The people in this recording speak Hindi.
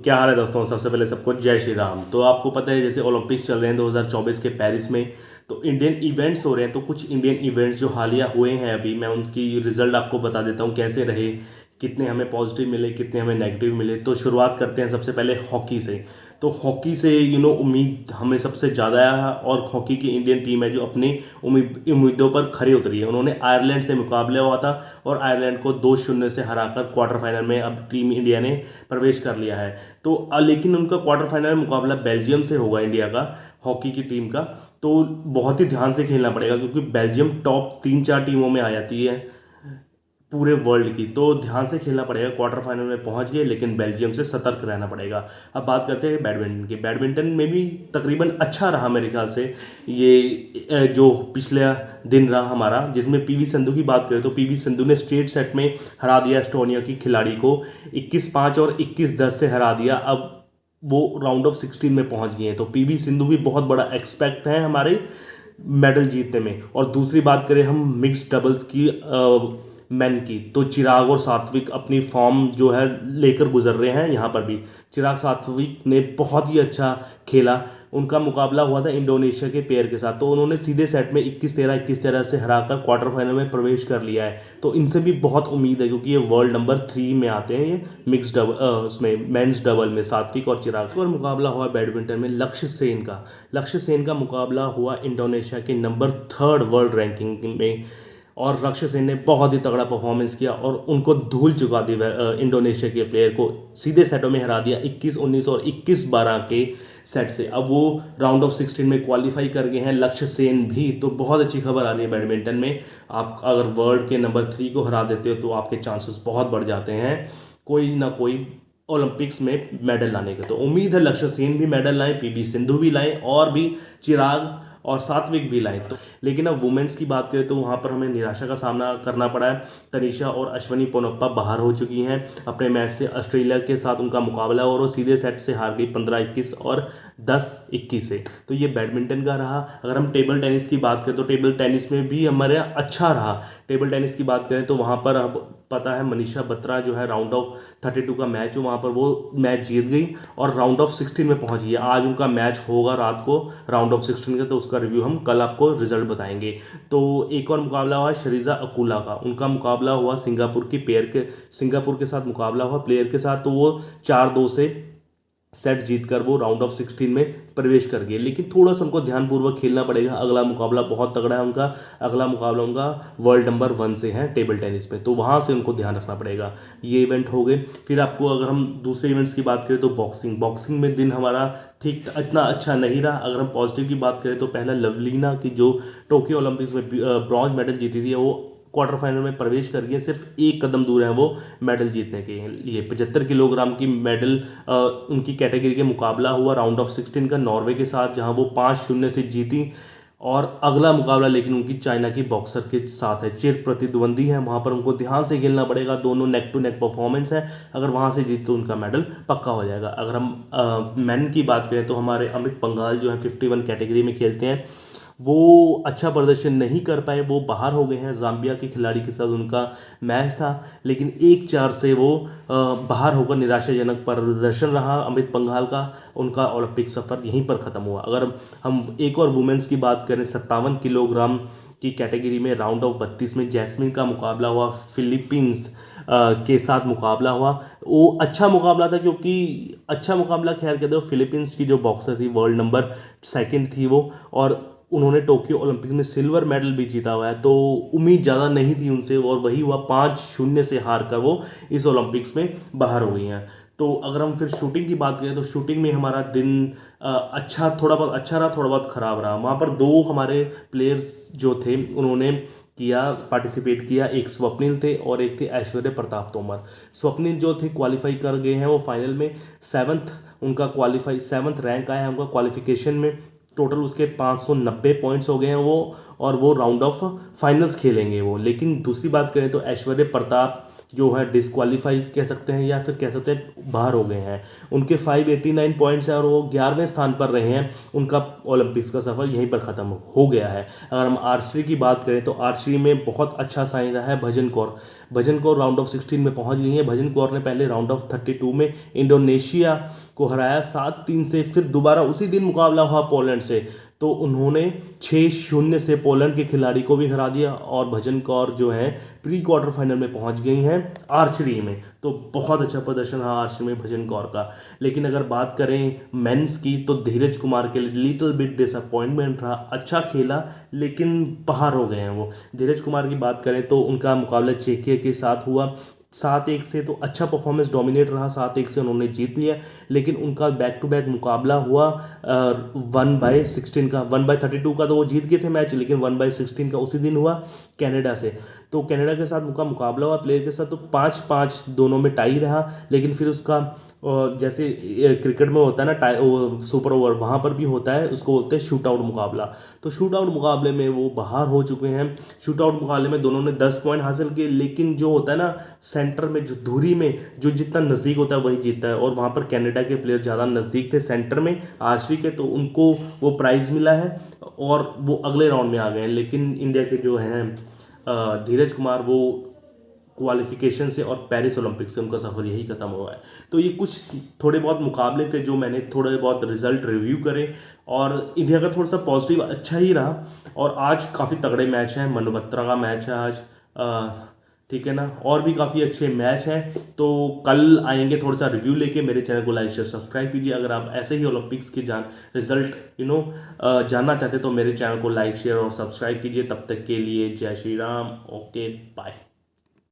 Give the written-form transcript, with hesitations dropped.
क्या हाल है दोस्तों। सबसे पहले सबको जय श्री राम। तो आपको पता है जैसे ओलंपिक्स चल रहे हैं 2024 के पेरिस में, तो इंडियन इवेंट्स हो रहे हैं। तो कुछ इंडियन इवेंट्स जो हालिया हुए हैं अभी मैं उनकी रिजल्ट आपको बता देता हूँ कैसे रहे, कितने हमें पॉजिटिव मिले, कितने हमें नेगेटिव मिले। तो शुरुआत करते हैं सबसे पहले हॉकी से। तो हॉकी से उम्मीद हमें सबसे ज़्यादा है, और हॉकी की इंडियन टीम है जो अपनी उम्मीदों पर खरी उतरी है। उन्होंने आयरलैंड से मुकाबला हुआ था और आयरलैंड को 2-0 से हराकर क्वार्टर फाइनल में अब टीम इंडिया ने प्रवेश कर लिया है। तो लेकिन उनका क्वार्टर फाइनल मुकाबला बेल्जियम से होगा इंडिया का, हॉकी की टीम का। तो बहुत ही ध्यान से खेलना पड़ेगा क्योंकि बेल्जियम टॉप 3-4 टीमों में आ जाती है पूरे वर्ल्ड की। तो ध्यान से खेलना पड़ेगा। क्वार्टर फाइनल में पहुंच गए लेकिन बेल्जियम से सतर्क रहना पड़ेगा। अब बात करते हैं बैडमिंटन की। बैडमिंटन में भी तकरीबन अच्छा रहा मेरे ख्याल से ये जो पिछले दिन रहा हमारा, जिसमें पीवी संधू की बात करें तो पीवी संधू ने स्ट्रेट सेट में हरा दिया एस्टोनिया की खिलाड़ी को, 21-5 और 21-10 से हरा दिया। अब वो राउंड ऑफ 16 में पहुंच गए हैं। तो पीवी सिंधु भी बहुत बड़ा एक्सपेक्ट है हमारे मेडल जीतने में। और दूसरी बात करें हम मिक्स डबल्स की, मेन की, तो चिराग और सात्विक अपनी फॉर्म जो है लेकर गुजर रहे हैं। यहाँ पर भी चिराग सात्विक ने बहुत ही अच्छा खेला। उनका मुकाबला हुआ था इंडोनेशिया के पेयर के साथ, तो उन्होंने सीधे सेट में 21-13 21-13 से हराकर क्वार्टर फाइनल में प्रवेश कर लिया है। तो इनसे भी बहुत उम्मीद है क्योंकि ये वर्ल्ड नंबर 3 में आते हैं। ये मिक्स डबल उसमें मेंस डबल में सात्विक और चिराग। और मुकाबला हुआ बैडमिंटन में लक्ष्य सेन का मुकाबला हुआ इंडोनेशिया के नंबर 3 वर्ल्ड रैंकिंग में। और लक्ष्य सेन ने बहुत ही तगड़ा परफॉर्मेंस किया और उनको धूल चुका दी इंडोनेशिया के प्लेयर को, सीधे सेटों में हरा दिया 21-19 और 21-12 के सेट से। अब वो राउंड ऑफ 16 में क्वालिफाई कर गए हैं लक्ष्य सेन भी। तो बहुत अच्छी खबर आ रही है बैडमिंटन में। आप अगर वर्ल्ड के नंबर 3 को हरा देते हो तो आपके चांसेस बहुत बढ़ जाते हैं कोई ना कोई ओलंपिक्स में मेडल लाने के। तो उम्मीद है लक्ष्य सेन भी मेडल लाएं, पीवी सिंधु भी लाएं और भी चिराग और सात्विक भी लाएं। तो लेकिन अब वुमेन्स की बात करें तो वहाँ पर हमें निराशा का सामना करना पड़ा है। तनिषा और अश्विनी पोनप्पा बाहर हो चुकी हैं अपने मैच से। ऑस्ट्रेलिया के साथ उनका मुकाबला और वो सीधे सेट से हार गई 15-21 और 10-21 से। तो ये बैडमिंटन का रहा। अगर हम टेबल टेनिस की बात करें तो टेबल टेनिस में भी हमारे अच्छा रहा। टेबल टेनिस की बात करें तो वहाँ पर अब पता है मनीषा बत्रा जो है राउंड ऑफ 32 का मैच हो, वहाँ पर वो मैच जीत गई और राउंड ऑफ 16 में पहुँच गई। आज उनका मैच होगा रात को राउंड ऑफ 16 का, तो उसका रिव्यू हम कल आपको रिजल्ट बताएंगे। तो एक और मुकाबला हुआ शरीजा अकुला का। उनका मुकाबला हुआ सिंगापुर के साथ मुकाबला हुआ प्लेयर के साथ। तो वो 4-2 से सेट जीतकर वो राउंड ऑफ 16 में प्रवेश कर गए। लेकिन थोड़ा सा उनको ध्यानपूर्वक खेलना पड़ेगा। अगला मुकाबला बहुत तगड़ा है उनका। अगला मुकाबला उनका वर्ल्ड नंबर 1 से है टेबल टेनिस में, तो वहाँ से उनको ध्यान रखना पड़ेगा। ये इवेंट हो गए। फिर आपको अगर हम दूसरे इवेंट्स की बात करें तो बॉक्सिंग में दिन हमारा ठीक इतना अच्छा नहीं रहा। अगर हम पॉजिटिव की बात करें तो पहला लवलीना की जो टोक्यो ओलंपिक्स में ब्रॉन्ज मेडल जीती थी, वो क्वार्टर फाइनल में प्रवेश कर गए। सिर्फ एक कदम दूर है वो मेडल जीतने के लिए। 75 किलोग्राम की मेडल उनकी कैटेगरी के मुकाबला हुआ राउंड ऑफ 16 का नॉर्वे के साथ, जहां वो 5-0 से जीती। और अगला मुकाबला लेकिन उनकी चाइना की बॉक्सर के साथ है। चिर प्रतिद्वंदी है, वहाँ पर उनको ध्यान से खेलना पड़ेगा। दोनों नेक टू नेक परफॉर्मेंस है। अगर वहाँ से जीत तो उनका मेडल पक्का हो जाएगा। अगर हम मैन की बात करें तो हमारे अमित पंघाल जो है 51 कैटेगरी में खेलते हैं, वो अच्छा प्रदर्शन नहीं कर पाए। वो बाहर हो गए हैं। जाम्बिया के खिलाड़ी के साथ उनका मैच था लेकिन 1-4 से वो बाहर होकर निराशाजनक प्रदर्शन रहा अमित पंघाल का। उनका ओलंपिक सफ़र यहीं पर ख़त्म हुआ। अगर हम एक और वुमेंस की बात करें 57 किलोग्राम की कैटेगरी में राउंड ऑफ 32 में जैस्मिन का मुकाबला हुआ। फिलीपींस के साथ मुकाबला हुआ। वो अच्छा मुकाबला था क्योंकि अच्छा मुकाबला खैर कहते हो। फिलीपींस की जो बॉक्सर थी वर्ल्ड नंबर 2 थी वो, और उन्होंने टोक्यो ओलंपिक में सिल्वर मेडल भी जीता हुआ है। तो उम्मीद ज़्यादा नहीं थी उनसे और वही हुआ, 5-0 से हार कर वो इस ओलंपिक्स में बाहर हो गई हैं। तो अगर हम फिर शूटिंग की बात करें तो शूटिंग में हमारा दिन अच्छा थोड़ा बहुत अच्छा रहा, थोड़ा बहुत ख़राब रहा। वहाँ पर 2 हमारे प्लेयर्स जो थे उन्होंने पार्टिसिपेट किया। एक स्वप्निल थे और एक थे ऐश्वर्य प्रताप तोमर। स्वप्निल जो थे क्वालिफाई कर गए हैं वो फाइनल में। 7th रैंक आया है उनका क्वालिफिकेशन में। टोटल उसके 590 पॉइंट्स हो गए हैं वो, और वो राउंड ऑफ फाइनल्स खेलेंगे वो। लेकिन दूसरी बात करें तो ऐश्वर्य प्रताप जो है डिस्क्वालीफाई कह सकते हैं या फिर कह सकते हैं बाहर हो गए हैं। उनके 589 पॉइंट्स हैं और वो 11वें स्थान पर रहे हैं। उनका ओलंपिक्स का सफ़र यहीं पर ख़त्म हो गया है। अगर हम आर्चरी की बात करें तो आर्चरी में बहुत अच्छा साइन रहा है भजन कौर। भजन कौर राउंड ऑफ 16 में पहुंच गई है। भजन कौर ने पहले राउंड ऑफ 32 में इंडोनेशिया को हराया 7-3 से, फिर दोबारा उसी दिन मुकाबला हुआ पोलैंड से, तो उन्होंने 6-0 से पोलैंड के खिलाड़ी को भी हरा दिया और भजन कौर जो है प्री क्वार्टर फाइनल में पहुंच गई हैं आर्चरी में। तो बहुत अच्छा प्रदर्शन रहा आर्चरी में भजन कौर का। लेकिन अगर बात करें मेंस की तो धीरज कुमार के लिए लिटिल बिट डिसअपॉइंटमेंट रहा। अच्छा खेला लेकिन बाहर हो गए हैं वो। धीरज कुमार की बात करें तो उनका मुकाबला चेकिया के साथ हुआ 7-1 से, तो अच्छा परफॉर्मेंस डोमिनेट रहा, 7-1 से उन्होंने जीत लिया। लेकिन उनका बैक टू बैक मुकाबला हुआ 1/16 का। 1/32 का तो वो जीत गए थे मैच, लेकिन 1/16 का उसी दिन हुआ कनाडा से। तो कनाडा के साथ उनका मुकाबला हुआ प्लेयर के साथ, तो 5-5 दोनों में टाई रहा। लेकिन फिर उसका जैसे क्रिकेट में होता है ना सुपर ओवर, वहाँ पर भी होता है, उसको बोलते हैं शूट आउट मुकाबला। तो शूट आउट मुकाबले में वो बाहर हो चुके हैं। शूट आउट मुकाबले में दोनों ने 10 पॉइंट हासिल किए, लेकिन जो होता है ना सेंटर में, जो धुरी में जो जितना नज़दीक होता है वही जीतता है, और वहाँ पर कनाडा के प्लेयर ज़्यादा नज़दीक थे सेंटर में आर्चरी के, तो उनको वो प्राइज़ मिला है और वो अगले राउंड में आ गए हैं। लेकिन इंडिया के जो हैं धीरज कुमार, वो क्वालिफिकेशन से और पेरिस ओलंपिक से उनका सफ़र यही खत्म हुआ है। तो ये कुछ थोड़े बहुत मुकाबले थे जो मैंने थोड़े बहुत रिजल्ट रिव्यू करे, और इंडिया का थोड़ा सा पॉजिटिव अच्छा ही रहा। और आज काफ़ी तगड़े मैच हैं, मनबत्रा का मैच है आज, ठीक है ना, और भी काफ़ी अच्छे मैच हैं। तो कल आएंगे थोड़ा सा रिव्यू लेके। मेरे चैनल को लाइक शेयर सब्सक्राइब कीजिए। अगर आप ऐसे ही ओलंपिक्स की रिजल्ट जानना चाहते तो मेरे चैनल को लाइक शेयर और सब्सक्राइब कीजिए। तब तक के लिए जय श्री राम, ओके बाय।